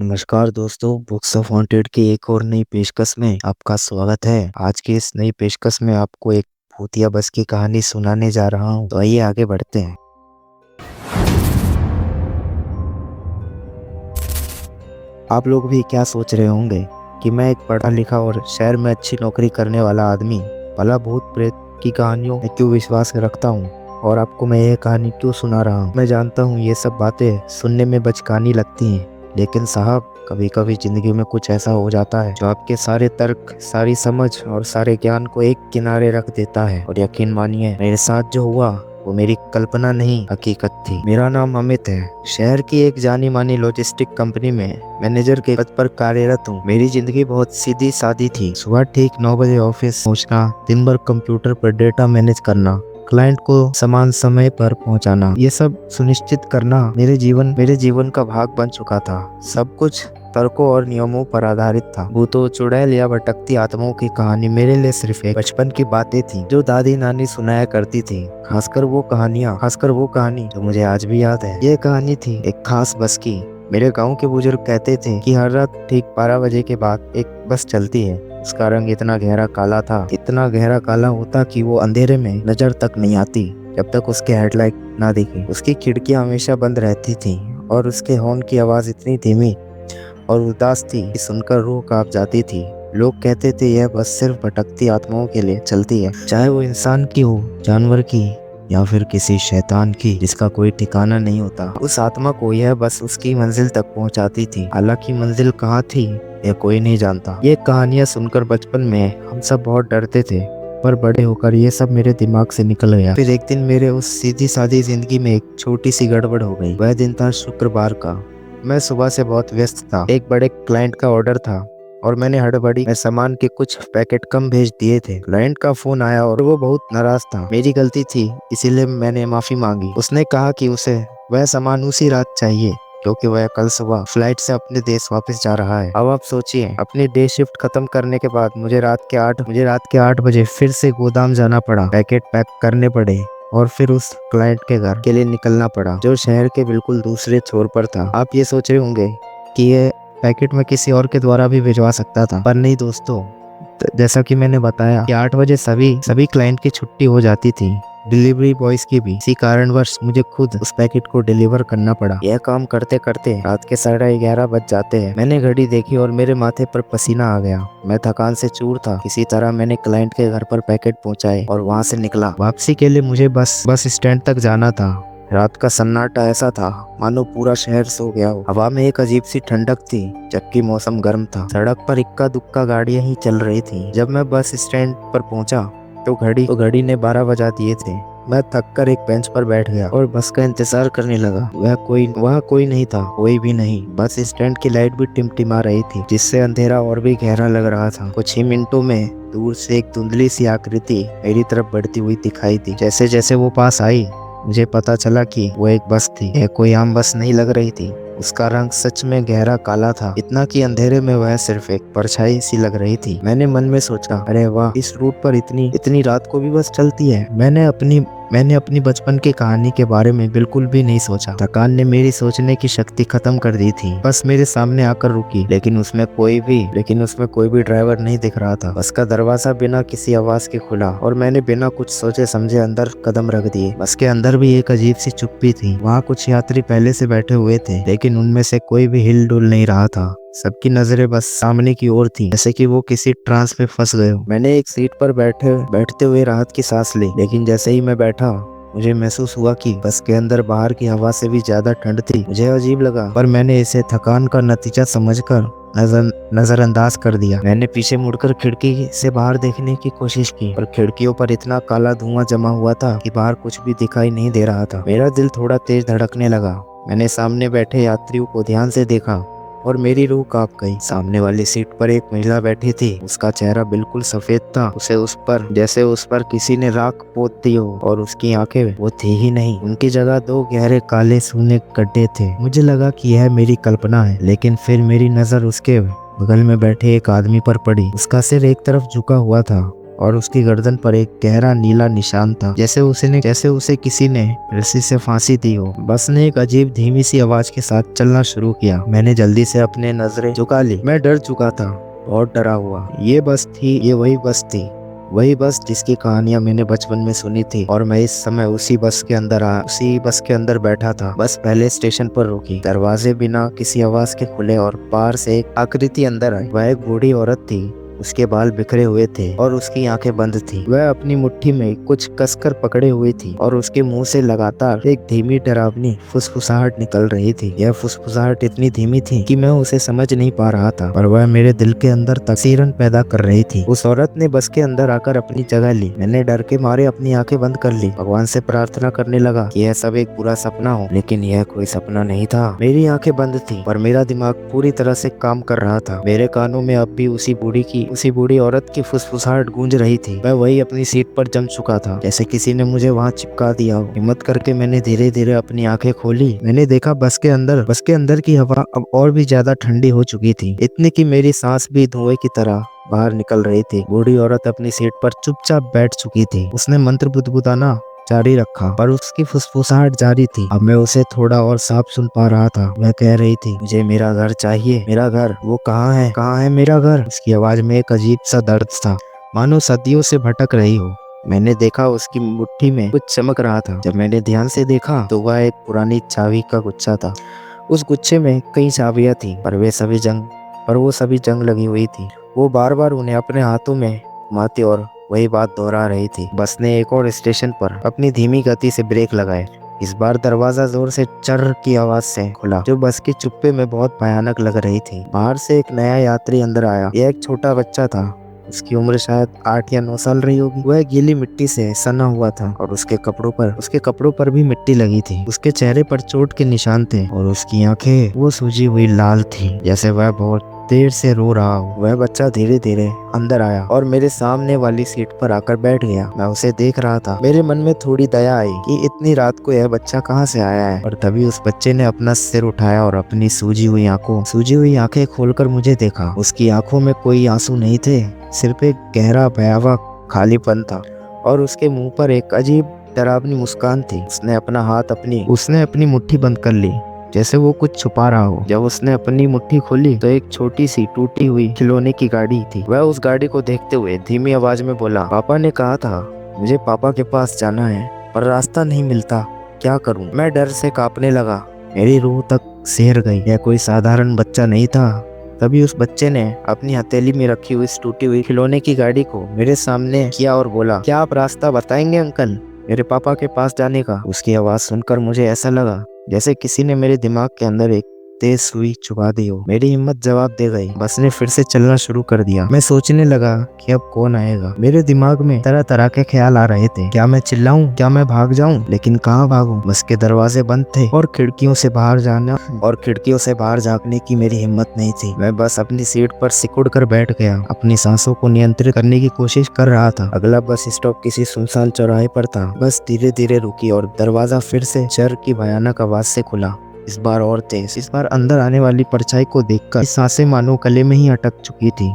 नमस्कार दोस्तों, books of wanted की एक और नई पेशकश में आपका स्वागत है। आज की इस नई पेशकश में आपको एक भूतिया बस की कहानी सुनाने जा रहा हूँ। तो आइए आगे बढ़ते हैं। आप लोग भी क्या सोच रहे होंगे कि मैं एक पढ़ा लिखा और शहर में अच्छी नौकरी करने वाला आदमी भला भूत प्रेत की कहानियों में क्यों विश्वास रखता हूँ और आपको मैं यह कहानी क्यों सुना रहा हूँ। मैं जानता हूँ ये सब बातें सुनने में बचकानी लगती हैं, लेकिन साहब कभी कभी जिंदगी में कुछ ऐसा हो जाता है जो आपके सारे तर्क, सारी समझ और सारे ज्ञान को एक किनारे रख देता है। और यकीन मानिए, मेरे साथ जो हुआ वो मेरी कल्पना नहीं हकीकत थी। मेरा नाम अमित है। शहर की एक जानी मानी लॉजिस्टिक कंपनी में मैनेजर के पद पर कार्यरत हूँ। मेरी जिंदगी बहुत सीधी सादी थी। सुबह ठीक 9 बजे ऑफिस पहुँचना, दिन भर कंप्यूटर पर डेटा मैनेज करना, क्लाइंट को समान समय पर पहुंचाना, ये सब सुनिश्चित करना मेरे जीवन का भाग बन चुका था। सब कुछ तर्कों और नियमों पर आधारित था। भूतों, चुड़ैल या भटकती आत्माओं की कहानी मेरे लिए सिर्फ एक बचपन की बातें थी जो दादी नानी सुनाया करती थी। खासकर वो कहानी जो मुझे आज भी याद है। ये कहानी थी एक खास बस की। मेरे गांव के बुजुर्ग कहते थे कि हर रात ठीक 12 बजे के बाद एक बस चलती है। उसका रंग इतना गहरा काला होता कि वो अंधेरे में नजर तक नहीं आती जब तक उसके हेडलाइट ना दिखे। उसकी खिड़कियां हमेशा बंद रहती थी और उसके हॉर्न की आवाज इतनी धीमी और उदास थी कि सुनकर रूह कांप जाती थी। लोग कहते थे यह बस सिर्फ भटकती आत्माओं के लिए चलती है, चाहे वो इंसान की हो, जानवर की या फिर किसी शैतान की जिसका कोई ठिकाना नहीं होता। उस आत्मा को यह बस उसकी मंजिल तक पहुंचाती थी। हालांकि मंजिल कहाँ थी यह कोई नहीं जानता। ये कहानियां सुनकर बचपन में हम सब बहुत डरते थे, पर बड़े होकर ये सब मेरे दिमाग से निकल गया। फिर एक दिन मेरे उस सीधी सादी जिंदगी में एक छोटी सी गड़बड़ हो गई। वह दिन था शुक्रवार का। मैं सुबह से बहुत व्यस्त था। एक बड़े क्लाइंट का ऑर्डर था और मैंने हड़बड़ी में सामान के कुछ पैकेट कम भेज दिए थे। क्लाइंट का फोन आया और वो बहुत नाराज था। मेरी गलती थी, इसीलिए मैंने माफी मांगी। उसने कहा कि उसे वह सामान उसी रात चाहिए क्योंकि वह कल सुबह फ्लाइट से अपने देश वापस जा रहा है। अब आप सोचिए, अपनी डे शिफ्ट खत्म करने के बाद मुझे रात के 8 बजे फिर से गोदाम जाना पड़ा, पैकेट पैक करने पड़े और फिर उस क्लाइंट के घर के लिए निकलना पड़ा जो शहर के बिल्कुल दूसरे छोर पर था। आप ये सोच रहे होंगे कि ये पैकेट में किसी और के द्वारा भी भिजवा सकता था, पर नहीं दोस्तों। जैसा कि मैंने बताया कि 8 बजे सभी क्लाइंट की छुट्टी हो जाती थी, डिलीवरी बॉयज की भी। इसी कारणवश मुझे खुद उस पैकेट को डिलीवर करना पड़ा। यह काम करते करते रात के 11:30 बज जाते हैं। मैंने घड़ी देखी और मेरे माथे पर पसीना आ गया। मैं थकान से चूर था। किसी तरह मैंने क्लाइंट के घर पर पैकेट पहुंचाए और वहां से निकला। वापसी के लिए मुझे बस स्टैंड तक जाना था। रात का सन्नाटा ऐसा था मानो पूरा शहर सो गया हो। हवा में एक अजीब सी ठंडक थी जबकि मौसम गर्म था। सड़क पर इक्का दुक्का गाड़ियां ही चल रही थी। जब मैं बस स्टैंड पर पहुंचा तो घड़ी ने 12 बजा दिए थे। मैं थक कर एक बेंच पर बैठ गया और बस का इंतजार करने लगा। वह कोई नहीं था, कोई भी नहीं। बस स्टैंड की लाइट भी टिमटिमा रही थी जिससे अंधेरा और भी गहरा लग रहा था। कुछ ही मिनटों में दूर से एक धुंधली सी आकृति मेरी तरफ बढ़ती हुई दिखाई दी। जैसे जैसे वो पास आई मुझे पता चला कि वो एक बस थी। यह कोई आम बस नहीं लग रही थी। उसका रंग सच में गहरा काला था, इतना कि अंधेरे में वह सिर्फ एक परछाई सी लग रही थी। मैंने मन में सोचा, अरे वाह, इस रूट पर इतनी रात को भी बस चलती है। मैंने अपनी बचपन की कहानी के बारे में बिल्कुल भी नहीं सोचा। थकान ने मेरी सोचने की शक्ति खत्म कर दी थी। बस मेरे सामने आकर रुकी, लेकिन उसमें कोई भी ड्राइवर नहीं दिख रहा था। बस का दरवाजा बिना किसी आवाज के खुला और मैंने बिना कुछ सोचे समझे अंदर कदम रख दिए। बस के अंदर भी एक अजीब सी चुप्पी थी। वहाँ कुछ यात्री पहले से बैठे हुए थे, लेकिन उनमें से कोई भी हिल डुल नहीं रहा था। सबकी नजरें बस सामने की ओर थी, जैसे कि वो किसी ट्रांस में फंस गए हो। मैंने एक सीट पर बैठते हुए राहत की सांस ली, लेकिन जैसे ही मैं बैठा मुझे महसूस हुआ कि बस के अंदर बाहर की हवा से भी ज्यादा ठंड थी। मुझे अजीब लगा, पर मैंने इसे थकान का नतीजा समझकर नजरअंदाज कर दिया। मैंने पीछे मुड़कर खिड़की से बाहर देखने की कोशिश की, पर खिड़कियों पर इतना काला धुआं जमा हुआ था कि बाहर कुछ भी दिखाई नहीं दे रहा था। मेरा दिल थोड़ा तेज धड़कने लगा। मैंने सामने बैठे यात्रियों को ध्यान से देखा और मेरी रूह कांप गई। सामने वाली सीट पर एक महिला बैठी थी। उसका चेहरा बिल्कुल सफेद था, जैसे उस पर किसी ने राख पोत दी हो, और उसकी आंखें वो थी ही नहीं। उनकी जगह 2 गहरे काले सूने गड्ढे थे। मुझे लगा कि यह मेरी कल्पना है, लेकिन फिर मेरी नजर उसके बगल में बैठे एक आदमी पर पड़ी। उसका सिर एक तरफ झुका हुआ था और उसकी गर्दन पर एक गहरा नीला निशान था, जैसे उसे किसी ने रस्सी से फांसी दी हो। बस ने एक अजीब धीमी सी आवाज के साथ चलना शुरू किया। मैंने जल्दी से अपने नजरें झुका ली। मैं डर चुका था, बहुत डरा हुआ। ये वही बस जिसकी कहानियां मैंने बचपन में सुनी थी, और मैं इस समय उसी बस के अंदर बैठा था। बस पहले स्टेशन पर रुकी। दरवाजे बिना किसी आवाज के खुले और बाहर से एक आकृति अंदर आई। वह एक बूढ़ी औरत थी। उसके बाल बिखरे हुए थे और उसकी आंखें बंद थी। वह अपनी मुट्ठी में कुछ कसकर पकड़े हुई थी और उसके मुंह से लगातार एक धीमी डरावनी फुसफुसाहट निकल रही थी। यह फुसफुसाहट इतनी धीमी थी कि मैं उसे समझ नहीं पा रहा था, पर वह मेरे दिल के अंदर तकसीरन पैदा कर रही थी। उस औरत ने बस के अंदर आकर अपनी जगह ली। मैंने डर के मारे अपनी आंखें बंद कर ली। भगवान से प्रार्थना करने लगा कि यह सब एक बुरा सपना हो, लेकिन यह कोई सपना नहीं था। मेरी आंखें बंद थी पर मेरा दिमाग पूरी तरह से काम कर रहा था। मेरे कानों में अब भी उसी बूढ़ी औरत की फुसफुसाहट गूंज रही थी। मैं वही अपनी सीट पर जम चुका था, जैसे किसी ने मुझे वहां चिपका दिया हो। हिम्मत करके मैंने धीरे धीरे अपनी आंखें खोली। मैंने देखा बस के अंदर की हवा अब और भी ज्यादा ठंडी हो चुकी थी, इतनी कि मेरी सांस भी धुएं की तरह बाहर निकल रही थी। बूढ़ी औरत अपनी सीट पर चुपचाप बैठ चुकी थी। उसने मंत्र बुदबुदाना जारी रखा, पर उसकी फुसफुसाहट जारी थी। अब मैं उसे थोड़ा और साफ सुन पा रहा था। वह कह रही थी, मुझे मेरा घर चाहिए। मेरा घर, वो कहाँ है मेरा घर? उसकी आवाज में एक अजीब सा दर्द था, मानो सदियों से भटक रही हो। मैंने देखा उसकी मुट्ठी में कुछ चमक रहा था। जब मैंने ध्यान से देखा तो वह एक पुरानी चाबी का गुच्छा था। उस गुच्छे में कई चाबियां थी, पर वो सभी जंग लगी हुई थी। वो बार बार उन्हें अपने हाथों में घुमाती और वही बात दोहरा रही थी। बस ने एक और स्टेशन पर अपनी धीमी गति से ब्रेक लगाए। इस बार दरवाजा जोर से चर्र की आवाज से खुला, जो बस की चुप्पे में बहुत भयानक लग रही थी। बाहर से एक नया यात्री अंदर आया। यह एक छोटा बच्चा था। उसकी उम्र शायद 8 या 9 साल रही होगी। वह गीली मिट्टी से सना हुआ था और उसके कपड़ों पर भी मिट्टी लगी थी। उसके चेहरे पर चोट के निशान थे और उसकी आंखें वो सूजी हुई लाल थी, जैसे वह बहुत देर से रो रहा हो। वह बच्चा धीरे धीरे अंदर आया और मेरे सामने वाली सीट पर आकर बैठ गया। मैं उसे देख रहा था। मेरे मन में थोड़ी दया आई कि इतनी रात को यह बच्चा कहाँ से आया है। और तभी उस बच्चे ने अपना सिर उठाया और अपनी सूजी हुई आंखें खोलकर मुझे देखा। उसकी आंखों में कोई आंसू नहीं थे, सिर्फ एक गहरा भयावह खालीपन था और उसके मुंह पर एक अजीब डरावनी मुस्कान थी। उसने अपनी मुट्ठी बंद कर ली, जैसे वो कुछ छुपा रहा हो। जब उसने अपनी मुट्ठी खोली तो एक छोटी सी टूटी हुई खिलौने की गाड़ी थी। वह उस गाड़ी को देखते हुए धीमी आवाज में बोला, पापा ने कहा था मुझे पापा के पास जाना है, पर रास्ता नहीं मिलता, क्या करूं? मैं डर से कांपने लगा। मेरी रूह तक सिहर गई। यह कोई साधारण बच्चा नहीं था। तभी उस बच्चे ने अपनी हथेली में रखी हुई इस टूटी हुई खिलौने की गाड़ी को मेरे सामने किया और बोला, क्या आप रास्ता बताएंगे अंकल, मेरे पापा के पास जाने का? उसकी आवाज सुनकर मुझे ऐसा लगा जैसे किसी ने मेरे दिमाग के अंदर एक तेज सुई चुभा दी हो। मेरी हिम्मत जवाब दे गई। बस ने फिर से चलना शुरू कर दिया। मैं सोचने लगा कि अब कौन आएगा। मेरे दिमाग में तरह तरह के ख्याल आ रहे थे। क्या मैं चिल्लाऊं? क्या मैं भाग जाऊं? लेकिन कहाँ भागूं? बस के दरवाजे बंद थे और खिड़कियों से बाहर झांकने की मेरी हिम्मत नहीं थी। मैं बस अपनी सीट पर सिकुड़ कर बैठ गया, अपनी सांसों को नियंत्रित करने की कोशिश कर रहा था। अगला बस स्टॉप किसी सुनसान चौराहे पर था। बस धीरे धीरे रुकी और दरवाजा फिर से चर की भयानक आवाज से खुला, इस बार और तेज। इस बार अंदर आने वाली परछाई को देखकर सांसें मानो गले में ही अटक चुकी थी।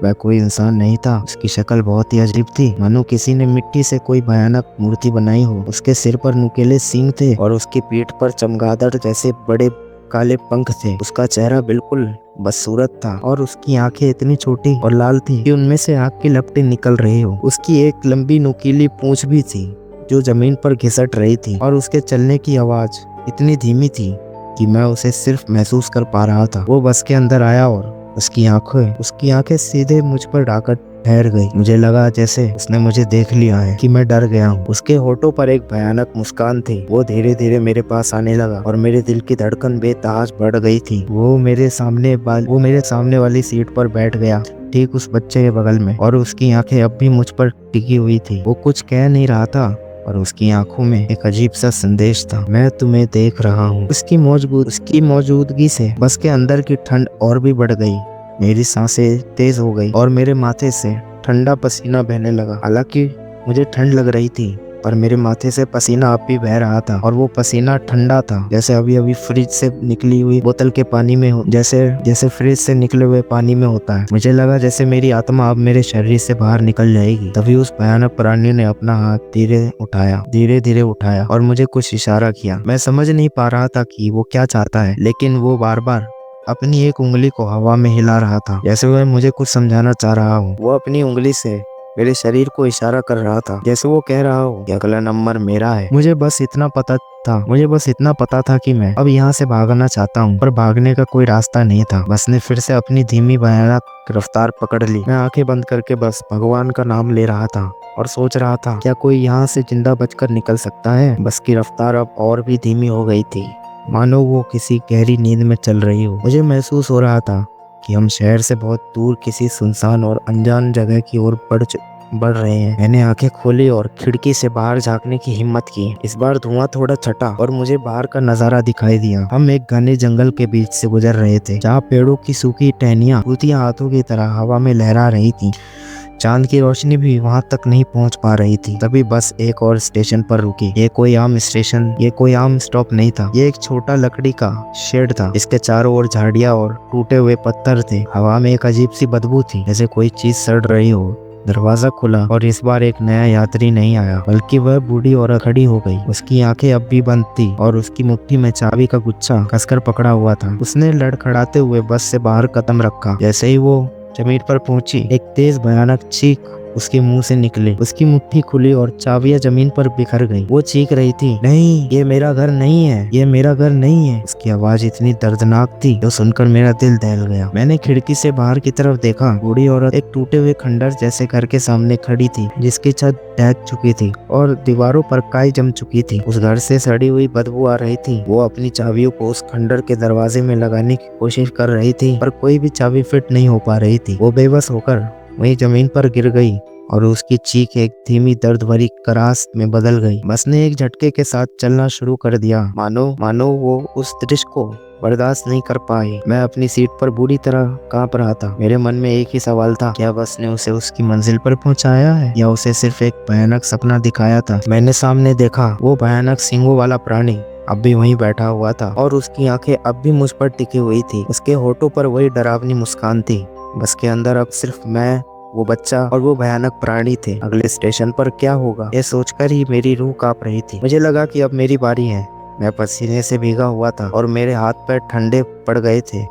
वह कोई इंसान नहीं था। उसकी शक्ल बहुत ही अजीब थी, मानो किसी ने मिट्टी से कोई भयानक मूर्ति बनाई हो। उसके सिर पर नुकीले सींग थे और उसकी पीठ पर चमगादड़ जैसे बड़े काले पंख थे। उसका चेहरा बिल्कुल बदसूरत था और उसकी आंखें इतनी छोटी और लाल थी कि उनमें से आग की लपटें निकल रही हो। उसकी एक लंबी नुकीली पूंछ भी थी जो जमीन पर घिसट रही थी और उसके चलने की आवाज इतनी धीमी थी कि मैं उसे सिर्फ महसूस कर पा रहा था। वो बस के अंदर आया और उसकी आंखें सीधे मुझ पर आकर ठहर गई। मुझे लगा जैसे उसने मुझे देख लिया है कि मैं डर गया हूँ। उसके होठों पर एक भयानक मुस्कान थी। वो धीरे धीरे मेरे पास आने लगा और मेरे दिल की धड़कन बेतहाश बढ़ गई थी। वो मेरे सामने वाली सीट पर बैठ गया, ठीक उस बच्चे के बगल में, और उसकी आंखें अब भी मुझ पर टिकी हुई थी। वो कुछ कह नहीं रहा था और उसकी आंखों में एक अजीब सा संदेश था, मैं तुम्हें देख रहा हूँ। उसकी मौजूदगी से बस के अंदर की ठंड और भी बढ़ गई। मेरी सांसें तेज हो गई और मेरे माथे से ठंडा पसीना बहने लगा। हालांकि मुझे ठंड लग रही थी, पर मेरे माथे से पसीना अब भी बह रहा था और वो पसीना ठंडा था, जैसे अभी अभी फ्रिज से निकली हुई बोतल के पानी में हो, जैसे फ्रिज से निकले हुए पानी में होता है। मुझे लगा जैसे मेरी आत्मा अब मेरे शरीर से बाहर निकल जाएगी। तभी उस भयानक प्राणी ने अपना हाथ धीरे धीरे उठाया और मुझे कुछ इशारा किया। मैं समझ नहीं पा रहा था कि वो क्या चाहता है, लेकिन वो बार बार अपनी एक उंगली को हवा में हिला रहा था, जैसे वह मुझे कुछ समझाना चाह रहा हो। वो अपनी उंगली से मेरे शरीर को इशारा कर रहा था, जैसे वो कह रहा हो कि अगला नंबर मेरा है। मुझे बस इतना पता था कि मैं अब यहाँ से भागना चाहता हूँ, पर भागने का कोई रास्ता नहीं था। बस ने फिर से अपनी धीमी भयानक रफ्तार पकड़ ली। मैं आंखें बंद करके बस भगवान का नाम ले रहा था और सोच रहा था, क्या कोई यहाँ से जिंदा बचकर निकल सकता है। बस की रफ्तार अब और भी धीमी हो गई थी, मानो वो किसी गहरी नींद में चल रही हो। मुझे महसूस हो रहा था कि हम शहर से बहुत दूर किसी सुनसान और अनजान जगह की ओर बढ़ रहे हैं। मैंने आंखें खोली और खिड़की से बाहर झांकने की हिम्मत की। इस बार धुआं थोड़ा छटा और मुझे बाहर का नजारा दिखाई दिया। हम एक घने जंगल के बीच से गुजर रहे थे, जहाँ पेड़ों की सूखी टहनियां टूटियां हाथों की तरह हवा में लहरा रही थी। चांद की रोशनी भी वहां तक नहीं पहुंच पा रही थी। तभी बस एक और स्टेशन पर रुकी। ये कोई आम स्टॉप नहीं था। ये एक छोटा लकड़ी का शेड था, जिसके चारों ओर झाड़ियां और टूटे हुए पत्थर थे। हवा में एक अजीब सी बदबू थी, जैसे कोई चीज सड़ रही हो। दरवाजा खुला और इस बार एक नया यात्री नहीं आया, बल्कि वह बूढ़ी औरत खड़ी हो गई। उसकी आंखें अब भी बंद थी और उसकी मुट्ठी में चाबी का गुच्छा कसकर पकड़ा हुआ था। उसने लड़खड़ाते हुए बस से बाहर कदम रखा। जैसे ही वो जमीन पर पहुंची, एक तेज भयानक चीख उसके मुंह से निकली। उसकी मुट्ठी खुली और चाबियां जमीन पर बिखर गई। वो चीख रही थी, नहीं, ये मेरा घर नहीं है, ये मेरा घर नहीं है। उसकी आवाज इतनी दर्दनाक थी जो सुनकर मेरा दिल दहल गया। मैंने खिड़की से बाहर की तरफ देखा। बूढ़ी औरत एक टूटे हुए खंडर जैसे घर के सामने खड़ी थी, जिसकी छत ढह चुकी थी और दीवारों पर काई जम चुकी थी। उस घर से सड़ी हुई बदबू आ रही थी। वो अपनी चाबियों को उस खंडर के दरवाजे में लगाने की कोशिश कर रही थी, पर कोई भी चाबी फिट नहीं हो पा रही थी। वो बेबस होकर वहीं जमीन पर गिर गई और उसकी चीख एक धीमी दर्द भरी करास में बदल गई। बस ने एक झटके के साथ चलना शुरू कर दिया, मानो वो उस दृश्य को बर्दाश्त नहीं कर पाई। मैं अपनी सीट पर बुरी तरह कांप रहा था। मेरे मन में एक ही सवाल था, क्या बस ने उसे उसकी मंजिल पर पहुंचाया है या उसे सिर्फ एक भयानक सपना दिखाया था। मैंने सामने देखा, वो भयानक सींगों वाला प्राणी अब भी वहीं बैठा हुआ था और उसकी आंखें अब भी मुझ पर टिकी हुई थी। उसके होठों पर वही डरावनी मुस्कान थी। बस के अंदर अब सिर्फ मैं, वो बच्चा और वो भयानक प्राणी थे। अगले स्टेशन पर क्या होगा, ये सोचकर ही मेरी रूह कांप रही थी। मुझे लगा कि अब मेरी बारी है। मैं पसीने से भीगा हुआ था और मेरे हाथ पैर ठंडे पड़ गए थे।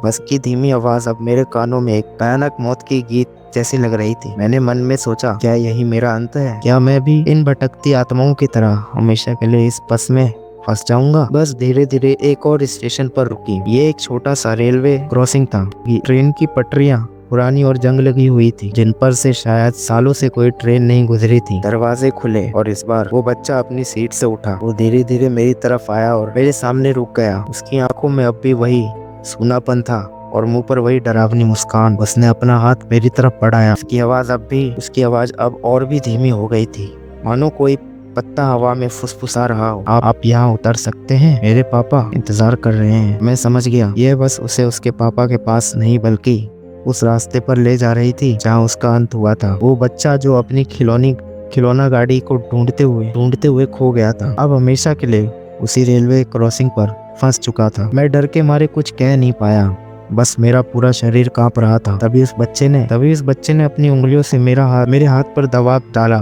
बस की धीमी आवाज अब मेरे कानों में एक भयानक मौत की गीत जैसी लग रही थी। मैंने मन में सोचा, क्या यही मेरा अंत है? क्या मैं भी इन भटकती आत्माओं की तरह हमेशा के लिए इस बस में फंस जाऊंगा? बस धीरे धीरे एक और स्टेशन पर रुकी। ये एक छोटा सा रेलवे क्रॉसिंग था। ट्रेन की पटरियां पुरानी और जंग लगी हुई थी, जिन पर से शायद सालों से कोई ट्रेन नहीं गुजरी थी। दरवाजे खुले और इस बार वो बच्चा अपनी सीट से उठा। वो धीरे धीरे मेरी तरफ आया और मेरे सामने रुक गया। उसकी आंखों में अब भी वही सूनापन था और मुंह पर वही डरावनी मुस्कान। उसने अपना हाथ मेरी तरफ बढ़ाया। उसकी आवाज अब और भी धीमी हो गई थी, मानो कोई पत्ता हवा में फुसफुसा रहा हो। आप यहाँ उतर सकते हैं, मेरे पापा इंतजार कर रहे हैं। मैं समझ गया, ये बस उसे उसके पापा के पास नहीं बल्कि उस रास्ते पर ले जा रही थी जहाँ उसका अंत हुआ था। वो बच्चा जो अपनी खिलौना गाड़ी को ढूंढते हुए खो गया था, अब हमेशा के लिए उसी रेलवे क्रॉसिंग पर फंस चुका था। मैं डर के मारे कुछ कह नहीं पाया, बस मेरा पूरा शरीर कांप रहा था। तभी उस बच्चे ने अपनी उंगलियों से मेरे हाथ पर दबाव डाला,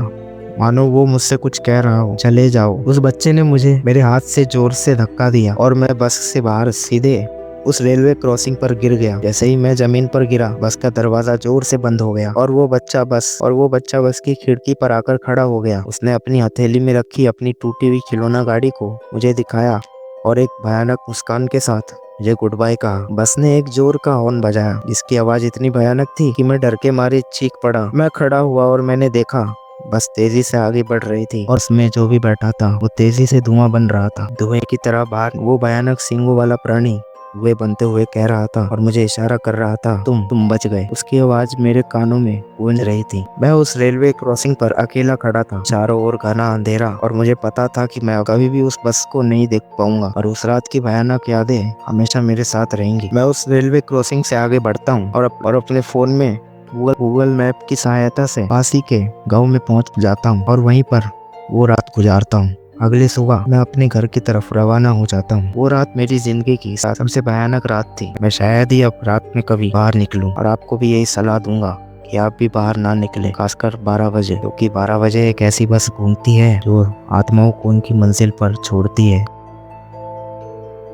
मानो वो मुझसे कुछ कह रहा हो। चले जाओ। उस बच्चे ने मुझे मेरे हाथ से जोर से धक्का दिया और मैं बस से बाहर सीधे उस रेलवे क्रॉसिंग पर गिर गया। जैसे ही मैं जमीन पर गिरा, बस का दरवाजा जोर से बंद हो गया और वो बच्चा बस की खिड़की पर आकर खड़ा हो गया। उसने अपनी हथेली में रखी अपनी टूटी हुई खिलौना गाड़ी को मुझे दिखाया और एक भयानक मुस्कान के साथ मुझे गुड बाय कहा। बस ने एक जोर का हॉर्न बजाया, जिसकी आवाज इतनी भयानक थी कि मैं डर के मारे चीख पड़ा। मैं खड़ा हुआ और मैंने देखा, बस तेजी से आगे बढ़ रही थी और उसमें जो भी बैठा था वो तेजी से धुआं बन रहा था। धुएं की तरह बाहर वो भयानक सींगों वाला प्राणी वे बनते हुए कह रहा था और मुझे इशारा कर रहा था, तुम बच गए। उसकी आवाज मेरे कानों में गूंज रही थी। मैं उस रेलवे क्रॉसिंग पर अकेला खड़ा था, चारों ओर घना अंधेरा और मुझे पता था कि मैं कभी भी उस बस को नहीं देख पाऊंगा और उस रात की भयानक यादें हमेशा मेरे साथ रहेंगी। मैं उस रेलवे क्रॉसिंग से आगे बढ़ता हूँ और अपने फोन में गूगल मैप की सहायता से पास ही के गाँव में पहुंच जाता हूँ और वहीं पर वो रात गुजारता हूँ। अगली सुबह मैं अपने घर की तरफ रवाना हो जाता हूँ। वो रात मेरी जिंदगी की सबसे भयानक रात थी। मैं शायद ही अब रात में कभी बाहर निकलूं, और आपको भी यही सलाह दूंगा कि आप भी बाहर ना निकले, खासकर 12 बजे, क्योंकि 12 बजे एक ऐसी बस घूमती है जो आत्माओं को उनकी मंजिल पर छोड़ती है।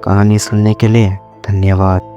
कहानी सुनने के लिए धन्यवाद।